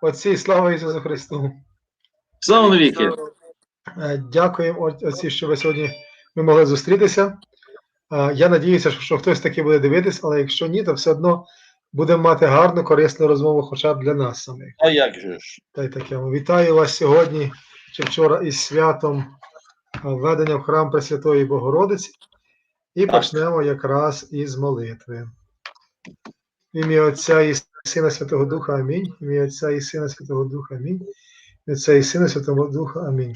Отці, слава Ісусу Христу! Слава навіки! Дякуємо, отці, що ви сьогодні ми могли зустрітися. Я надіюся, що хтось таки буде дивитись, але якщо ні, то все одно будемо мати гарну, корисну розмову хоча б для нас самих. А як же ж? Та й таке. Вітаю вас сьогодні чи вчора із святом введення в храм Пресвятої Богородиці. І почнемо якраз із молитви. В ім'я Отця і Сина Святого Духа, амінь. В ім'я Отця і Сина Святого Духа, амінь. В ім'я Отця і Сина Святого Духа, амінь.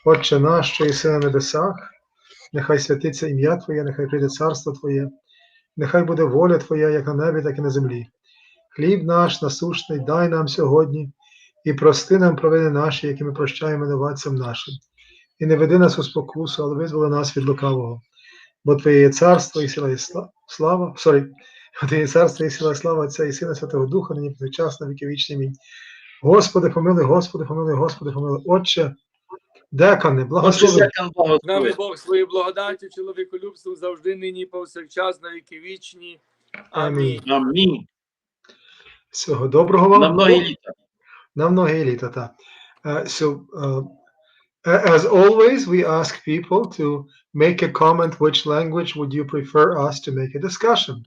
Отче наш, що єси на небесах, нехай святиться ім'я Твоє, нехай прийде царство Твоє, нехай буде воля Твоя, як на небі, так і на землі. Хліб наш насущний дай нам сьогодні, і прости нам провини наші, які ми прощаємо винуватцям нашим. І не веди нас у спокусу, але визволи нас від лукавого. Бо Твоє є царство і сила і слава, Твоє царство і сила і слава Отця і Сина Святого Духа, нині повсякчас на віки вічні. Амінь. Господи, помилуй, Господи, помилуй, Господи, помилуй. Отче, декане, благослови. З нами Бог своєю благодаттю, чоловіколюбством завжди, нині, повсякчас, на віки вічні. Амінь. Амінь. Всього доброго вам. На многі літа. На многі літа, так. As always, we ask people to make a comment which language would you prefer us to make a discussion.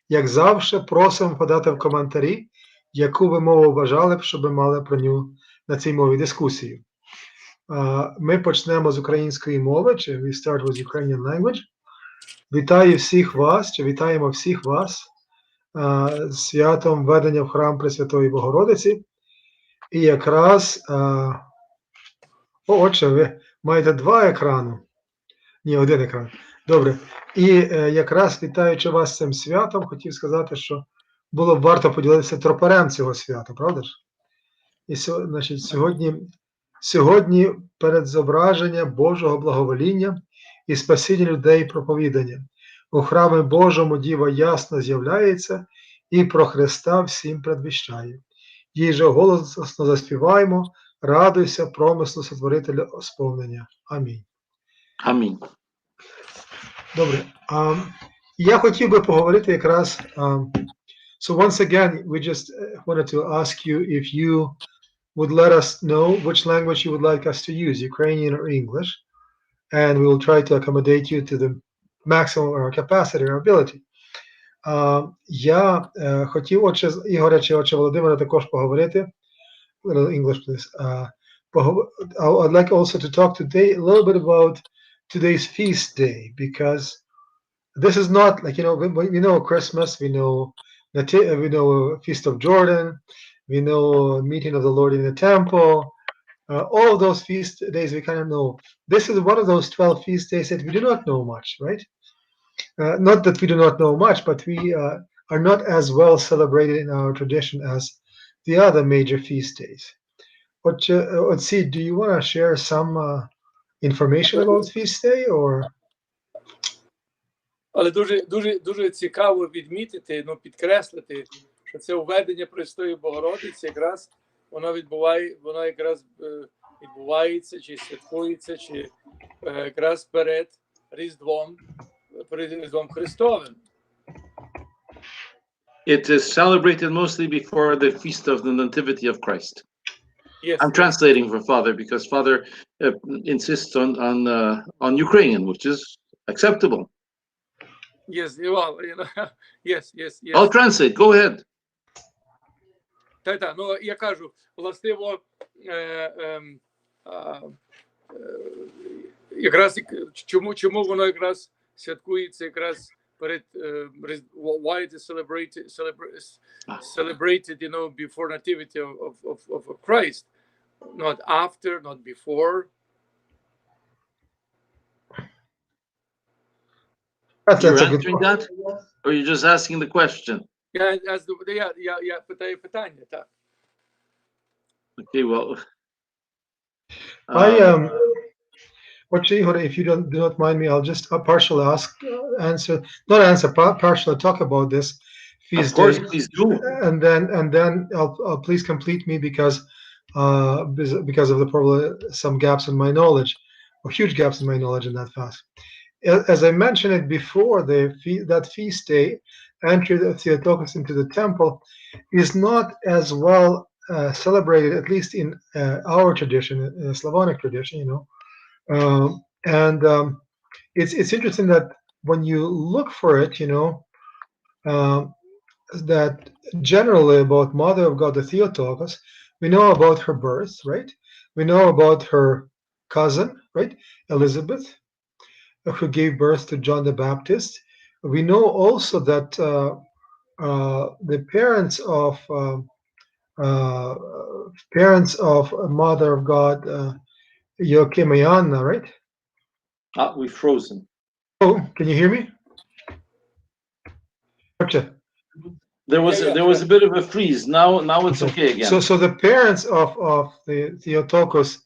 Як завжди, просимо подати в коментарі, яку ви мову вважали б, щоб ми мали про нього на цій мові дискусію. Ми почнемо з української мови, чи we start with Ukrainian language. Вітаю всіх вас, чи вітаємо всіх вас з святом введення в храм Пресвятої Богородиці. І якраз, отже, ви маєте два екрани. Ні, один екран. Добре. І якраз вітаючи вас з цим святом, хотів сказати, що було б варто поділитися тропарем цього свята, правда ж? І значить, сьогодні перед зображення Божого благовоління і спасіння людей проповідання. У храмі Божому Діва ясно з'являється і про Христа всім предвіщає. Їй же голосно заспіваємо, радуйся промислу сотворителя сповнення. Амінь. Амінь. Добре. Я хотів би поговорити якраз. So once again, we just wanted to ask you if you would let us know which language you would like us to use, Ukrainian or English, and we will try to accommodate you to the maximum of our capacity or ability. Я хотів, отче Ігоря чи отче Володимира, також поговорити. English, please. I'd like also to talk today a little bit about today's feast day, because this is not like, we know Christmas, we know Feast of Jordan, we know meeting of the Lord in the temple, all of those feast days we kind of know. This is one of those 12 feast days that we do not know much, right? Not that we do not know much, but we are not as well celebrated in our tradition as the other major feast days. Otsi, do you want to share some information about feast day, or? Але дуже цікаво відмітити, підкреслити, що це введення Пресвятої Богородиці якраз воно якраз відбувається, чи святкується, чи якраз перед Різдвом Христовим. It is celebrated mostly before the feast of the Nativity of Christ. Yes. I'm translating for Father because Father insists on Ukrainian, which is acceptable. Yes, well, yes. I'll translate. Go ahead. Так, я кажу, властиво, якраз чому воно якраз святкується якраз перед why it is celebrated, before nativity of Christ, not after, not before. You're answering that, or you're just asking the question? Я питаю питання, так. Okay, well. Igor, if you do not mind me, I'll just partially partially talk about this feast day. Of course, please do. And then I'll please complete me because of the probably some gaps in my knowledge, or huge gaps in my knowledge in that fast. As I mentioned it before, that feast day, entry of Theotokos into the temple, is not as well celebrated, at least in our tradition, in the Slavonic tradition, it's interesting that when you look for it, that generally about Mother of God, the Theotokos, we know about her birth, right? We know about her cousin, right, Elizabeth, who gave birth to John the Baptist. We know also that the parents of Mother of God, Joachim and Anna, right? We've frozen. Oh, can you hear me? Gotcha. There was a bit of a freeze. Now it's okay again. So the parents of the Theotokos,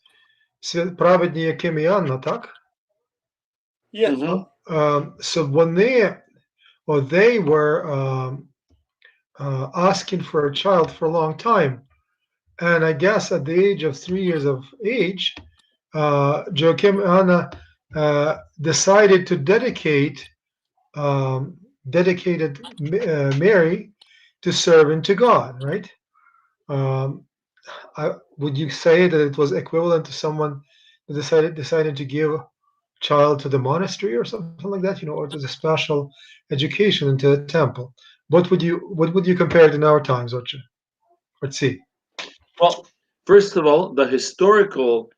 праведні Joachim and Anna, так? Yes. So when they were asking for a child for a long time, and I guess at the age of 3 years of age, Joachim and Anna decided to dedicated Mary to serving to God, right? Would you say that it was equivalent to someone who decided to give a child to the monastery or something like that, or to the special education into the temple? What would you compare it in our times, Oche? Let's see. Well, first of all, the historical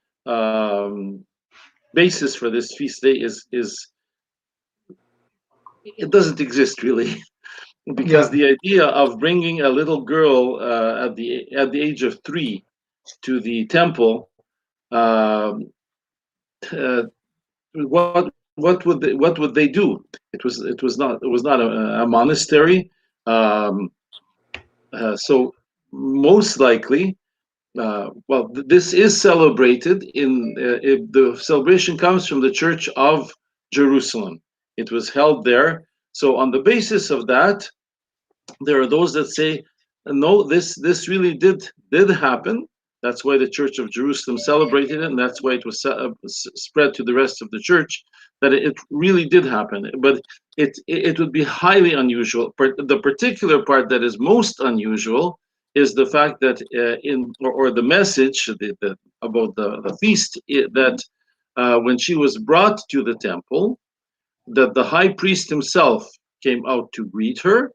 basis for this feast day is it doesn't exist really, because the idea of bringing a little girl at the age of 3 to the temple, what would they do? It was not a monastery, so most likely. This is celebrated the celebration comes from the Church of Jerusalem. It was held there. So on the basis of that, there are those that say, no, this really did happen. That's why the Church of Jerusalem celebrated it, and that's why it was spread to the rest of the church, that it really did happen. But it would be highly unusual. The particular part that is most unusual is the fact that the message about the feast, that when she was brought to the temple, that the high priest himself came out to greet her,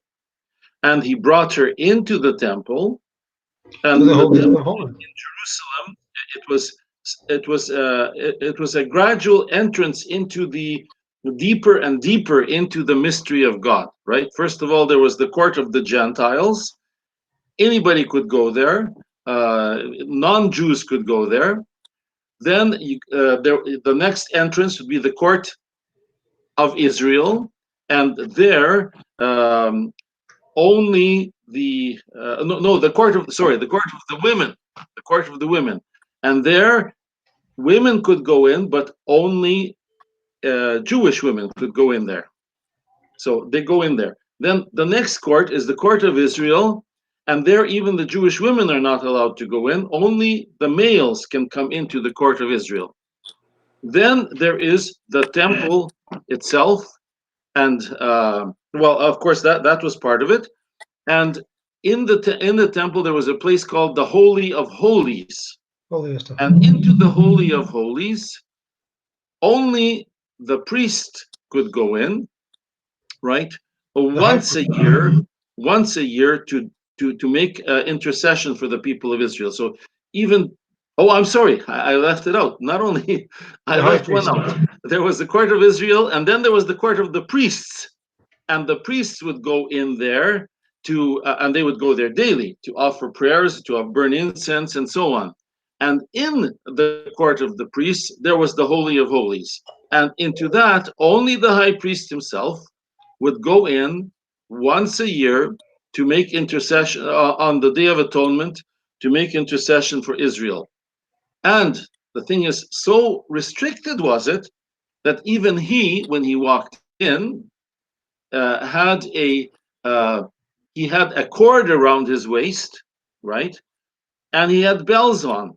and he brought her into the temple. And in Jerusalem, it was a gradual entrance into the deeper and deeper into the mystery of God. Right. First of all, there was the court of the Gentiles. Anybody could go there. Non-Jews could go there. Then the next entrance would be the court of Israel, and there only the court of the women. The court of the women, and there women could go in, but only Jewish women could go in there. So they go in there. Then the next court is the court of Israel. And there, even the Jewish women are not allowed to go in. Only the males can come into the court of Israel. Then there is the temple itself, and of course that was part of it. And in the temple there was a place called the Holy of Holies. And into the Holy of Holies, only the priest could go in, right? Once a year to make intercession for the people of Israel. So I'm sorry, I left it out. Not only I left one out. There was the court of Israel, and then there was the court of the priests, and the priests would go in there and they would go there daily to offer prayers, to burn incense, and so on. And in the court of the priests, there was the Holy of Holies, and into that only the high priest himself would go in once a year to make intercession on the Day of Atonement, to make intercession for Israel. And the thing is, so restricted was it that even he, when he walked in, had a cord around his waist, right? And he had bells on.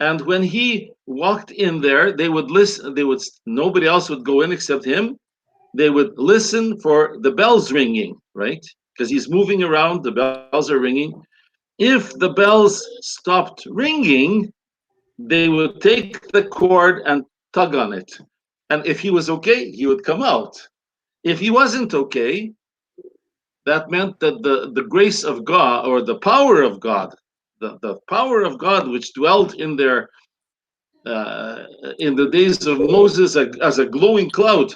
And when he walked in there, they would listen. Nobody else would go in except him. They would listen for the bells ringing, right? Because he's moving around, the bells are ringing. If the bells stopped ringing, they would take the cord and tug on it. And if he was okay, he would come out. If he wasn't okay, that meant that the grace of God, or the power of God, the power of God which dwelt in their in the days of Moses as a glowing cloud,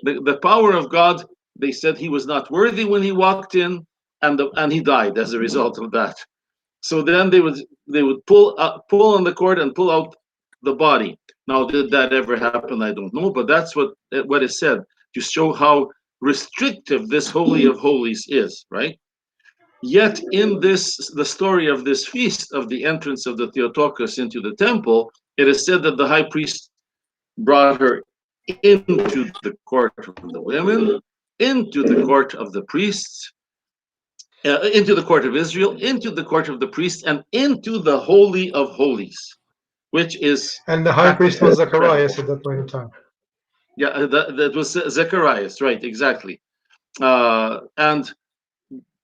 the power of God, they said he was not worthy when he walked in, and he died as a result of that. So then they would pull on the cord and pull out the body. Now, did that ever happen? I don't know, but that's what is said to show how restrictive this Holy of Holies is, right? Yet in the story of this feast of the entrance of the Theotokos into the temple, it is said that the high priest brought her into the court of the women, into the court of the priests, into the court of Israel, into the court of the priests, and into the Holy of Holies, which is... And the high priest was Zacharias at that point in time. Yeah, that was Zacharias, right, exactly. And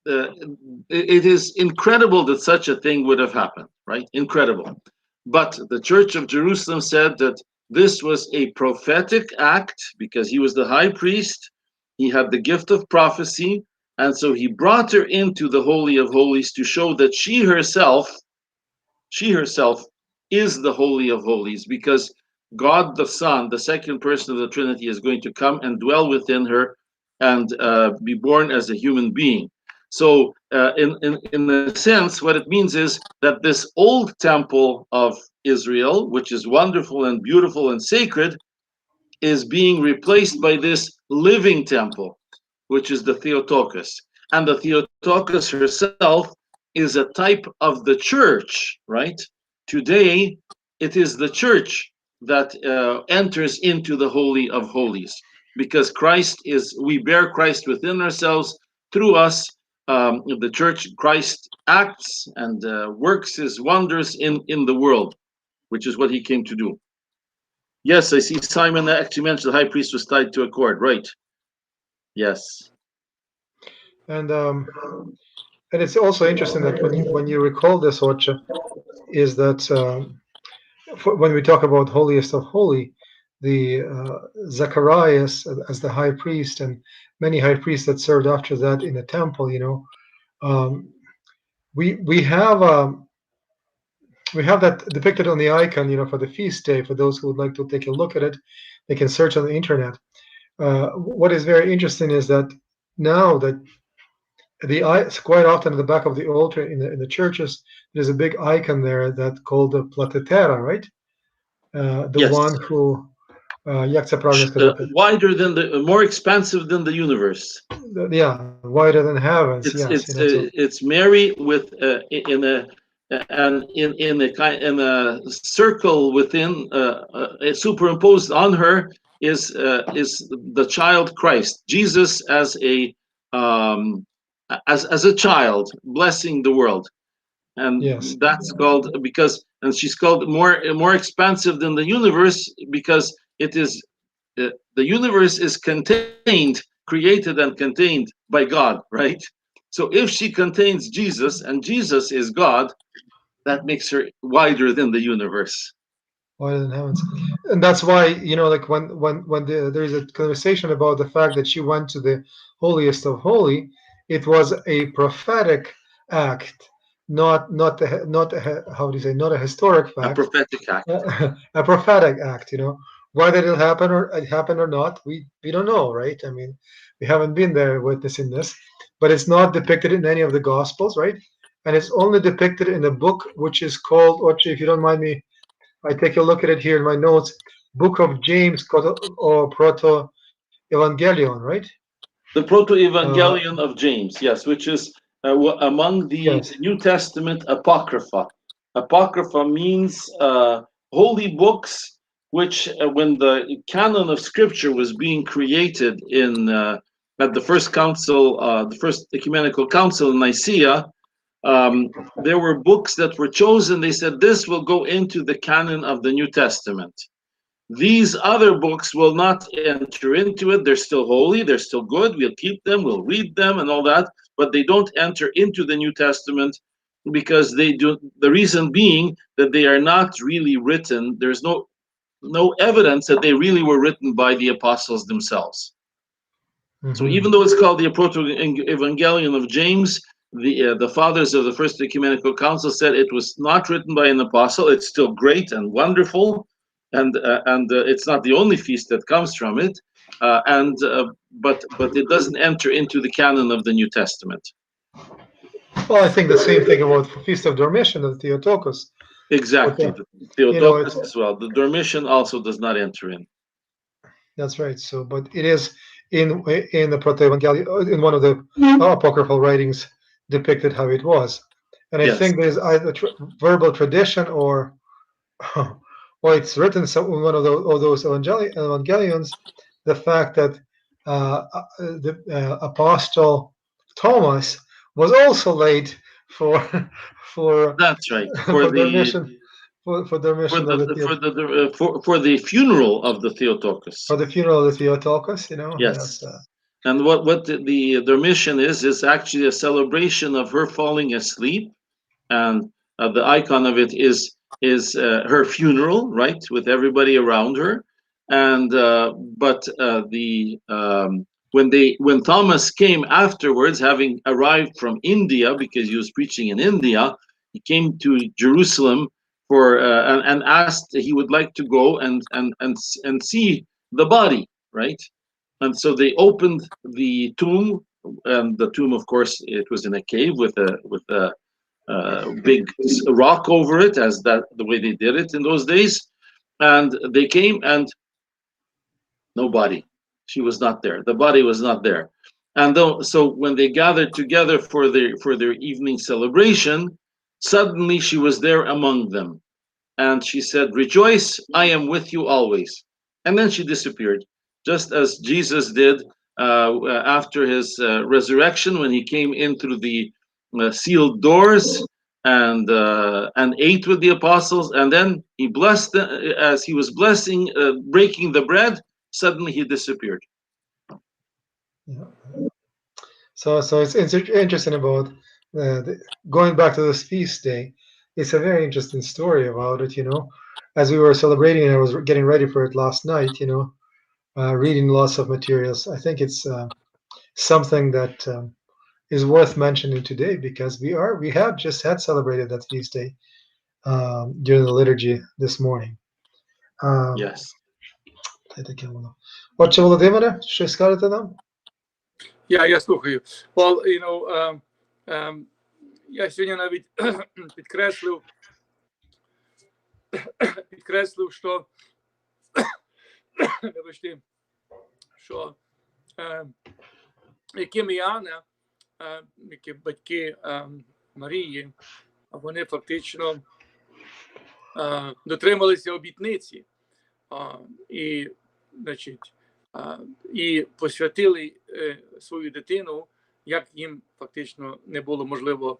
it is incredible that such a thing would have happened, right? Incredible. But the Church of Jerusalem said that this was a prophetic act because he was the high priest, he had the gift of prophecy, and so he brought her into the Holy of Holies to show that she herself is the Holy of Holies, because God the Son, the second person of the Trinity, is going to come and dwell within her and be born as a human being. So in a sense, what it means is that this old temple of Israel, which is wonderful and beautiful and sacred, is being replaced by this living temple, which is the Theotokos. And the Theotokos herself is a type of the church, right? Today, it is the church that enters into the Holy of Holies, because we bear Christ within ourselves. Through us, the church, Christ acts and works his wonders in the world, which is what he came to do. Yes, I see Simon actually mentioned the high priest was tied to a cord, right? Yes. And it's also interesting that when you recall this, Orcha, is that when we talk about holiest of holy, the Zacharias as the high priest and many high priests that served after that in the temple, we have that depicted on the icon, for the feast day. For those who would like to take a look at it, they can search on the internet. What is very interesting is that now that quite often at the back of the altar in the churches, there's a big icon there that's called the platetera, right? Yes. One who, wider than more expansive than the universe. Yeah, wider than heavens. It's Mary with in a circle within, superimposed on her is the child Christ, Jesus as a child blessing the world, and yes, that's called and she's called more expansive than the universe because it is the universe is created and contained by God, right? So if she contains Jesus and Jesus is God, that makes her wider than the universe. Wider than heavens. And that's why, like when there's a conversation about the fact that she went to the holiest of holy, it was a prophetic act, not a historic fact. A prophetic act. A prophetic act, Whether it'll happen or not, we don't know, right? I mean, we haven't been there witnessing this, but it's not depicted in any of the Gospels, right? And it's only depicted in a book which is called, if you don't mind me, I take a look at it here in my notes, Book of James, or Proto-Evangelion, right? The Proto-Evangelion of James, yes, which is among the New Testament Apocrypha. Apocrypha means holy books, which when the canon of Scripture was being created at the first council, the first ecumenical council in Nicaea, there were books that were chosen. They said this will go into the canon of the New Testament. These other books will not enter into it. They're still holy, they're still good, we'll keep them, we'll read them and all that, but they don't enter into the New Testament because they do. The reason being that they are not really written. There's no evidence that they really were written by the apostles themselves. So even though it's called the Proto-Evangelion of James, the fathers of the First Ecumenical Council said it was not written by an apostle. It's still great and wonderful, and it's not the only feast that comes from it. But it doesn't enter into the canon of the New Testament. Well, I think the same thing about the Feast of Dormition of Theotokos. Exactly, Okay. the Theotokos it's- as well. The Dormition also does not enter in. That's right. So, but it is in the Proto-Evangelion, in one of the apocryphal writings, depicted how it was. And I Yes. think there's either verbal tradition or it's written in one of those Evangelions, the fact that the Apostle Thomas was also late for That's right. for their mission for their mission For the funeral of the Theotokos. For the funeral of the Theotokos, Yes. And what the Dormition is actually a celebration of her falling asleep, and the icon of it is her funeral, right, with everybody around her. And when Thomas came afterwards, having arrived from India because he was preaching in India, he came to Jerusalem and asked he would like to go and see the body, right? And so they opened the tomb, and the tomb, of course, it was in a cave with a big rock over it, as the way they did it in those days. And they came, and no body. She was not there. The body was not there. And so when they gathered together for their evening celebration, suddenly she was there among them, and she said, "Rejoice! I am with you always." And then she disappeared, just as Jesus did after his resurrection, when he came in through the sealed doors and ate with the apostles, and then he blessed them. As he was blessing, breaking the bread, suddenly he disappeared. Yeah. So it's interesting about going back to this feast day. It's a very interesting story about it. As we were celebrating, and I was getting ready for it last night. Reading lots of materials. I think it's something that is worth mentioning today, because we have just had celebrated that feast day during the liturgy this morning. Yes. Отче Володимире, щось скажете нам? Я слухаю. Well, я сьогодні навіть підкреслив, що що якими Іоанна, які батьки Марії, вони фактично дотрималися обітниці і посвятили свою дитину, як їм фактично не було можливо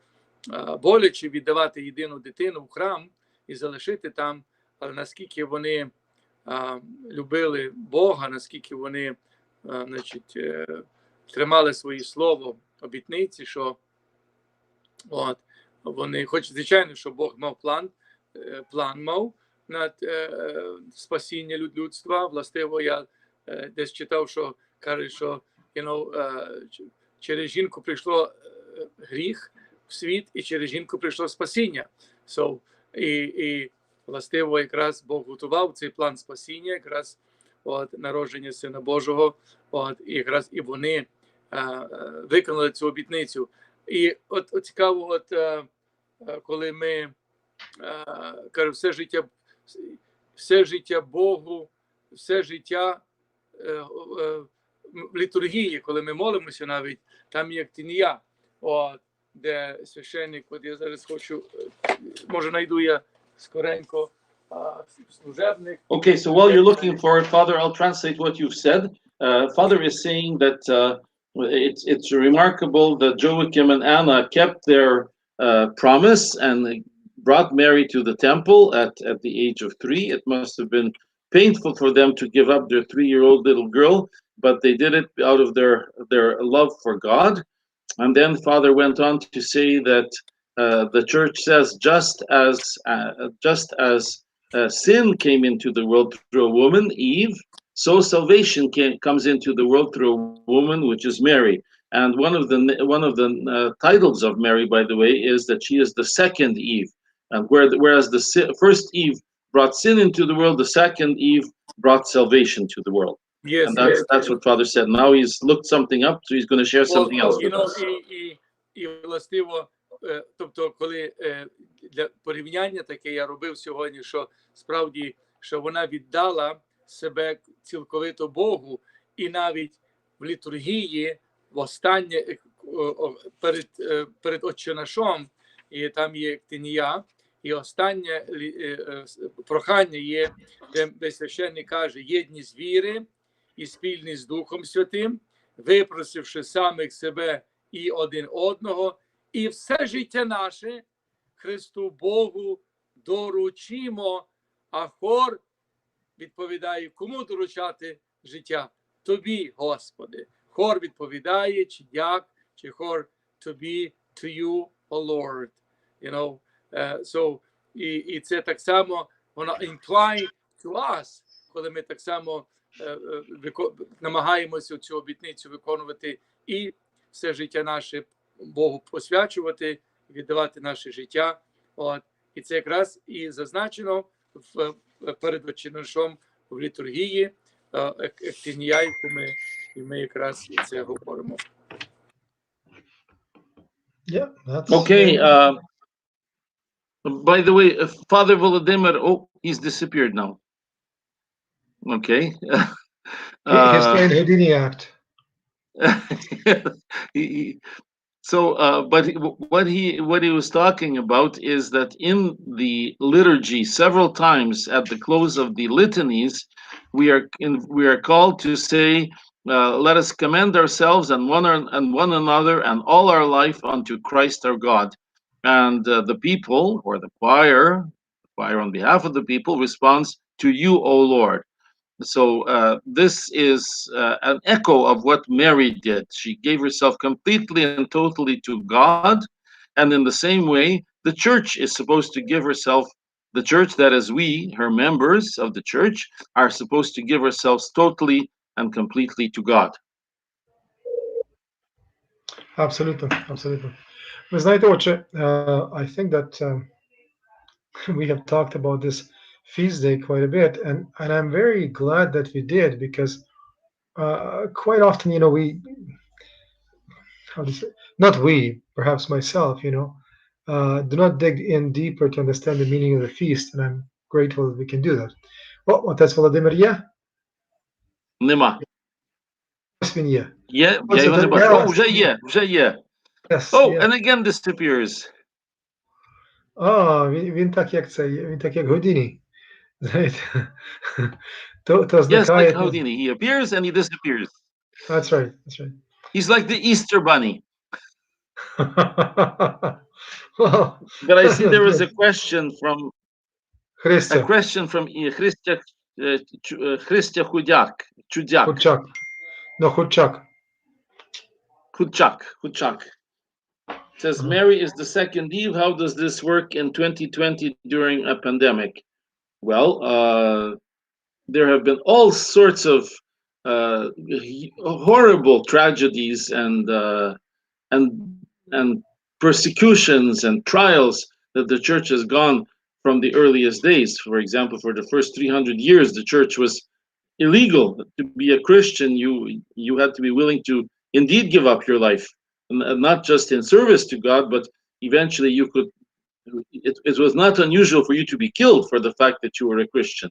боляче віддавати єдину дитину в храм і залишити там, але наскільки вони любили Бога, наскільки вони тримали своє слово, обітниці, що вони, хоч звичайно, що Бог мав план мав над спасіння людства. Властиво, я десь читав, що каже, що через жінку прийшло гріх в світ, і через жінку прийшло спасіння. І властиво, якраз Бог готував цей план спасіння, якраз народження Сина Божого, і вони виконали цю обітницю. І цікаво, коли ми кажу, все життя Богу, все життя в літургії, коли ми молимося навіть, там є ктинія, де священник, я зараз хочу, може знайду я скоренько служебник. Okay, so while you're looking for it, Father, I'll translate what you've said. Father is saying that it's remarkable that Joachim and Anna kept their promise and brought Mary to the temple at the age of 3. It must have been painful for them to give up their 3-year-old little girl, but they did it out of their love for God. And then Father went on to say that the church says, just as sin came into the world through a woman, Eve, so salvation comes into the world through a woman, which is Mary. And one of the titles of Mary, by the way, is that she is the second Eve. And whereas the first Eve brought sin into the world, the second Eve brought salvation to the world. Yes, And that's what Father said. Now he's looked something up, so he's going to share something else with us. І властиво, тобто, коли для порівняння таке я робив сьогодні, що справді, що вона віддала себе цілковито Богу, і навіть в літургії, в останнє, перед отчинашом, і там є ктинія, і останнє прохання є, де священник каже, єдність віри і спільність з Духом Святим, випросивши самих себе і один одного, і все життя наше Христу Богу доручимо. А хор відповідає, кому доручати життя? Тобі, Господи. Хор відповідає, чи як, чи хор тобі, to you, O Lord. You know, so, і це так само, воно imply to us, коли ми так само намагаємося цю обітницю виконувати і все життя наше Богу посвячувати, віддавати наше життя. От. І це якраз і зазначено перед отчинашом в літургії, ектинія, яку ми якраз і це говоримо. Yeah, that's Okay. By the way, Father Volodymyr, oh, he's disappeared now. Okay. his playing Houdini act. But what he was talking about is that in the liturgy, several times at the close of the litanies, we are called to say, "Let us commend ourselves and one another and all our life unto Christ our God." And the people, or the choir on behalf of the people, responds, "To you, O Lord." So this is an echo of what Mary did. She gave herself completely and totally to God. And in the same way, the church is supposed to give herself, the church, that is we, her members of the church, are supposed to give ourselves totally and completely to God. Absolutely, absolutely. Ви знаєте, отче, I think that we have talked about this feast day quite a bit, and I'm very glad that we did, because quite often, you know, not we, perhaps myself, you know, do not dig in deeper to understand the meaning of the feast, and I'm grateful that we can do that. Отець Володимир є? Нема. Ось він є. Є, я його не бачу. О, вже є. Yes, Oh, yeah. and again disappears. Він так, як це, він так, як Houdini. Знаєте, то Yes, зникає. like Houdini. He appears and he disappears. That's right, that's right. He's like the Easter bunny. Well, But I see there was a question from Христя. Христя Худяк. Худчак. No, Худчак. Kouchnir. Says, Mary is the second Eve. How does this work in 2020 during a pandemic? Well, there have been all sorts of horrible tragedies and persecutions and trials that the church has gone from the earliest days. For example, for the first 300 years, the church was illegal. To be a Christian, you had to be willing to indeed give up your life, not just in service to God, but eventually you could, it was not unusual for you to be killed for the fact that you were a Christian.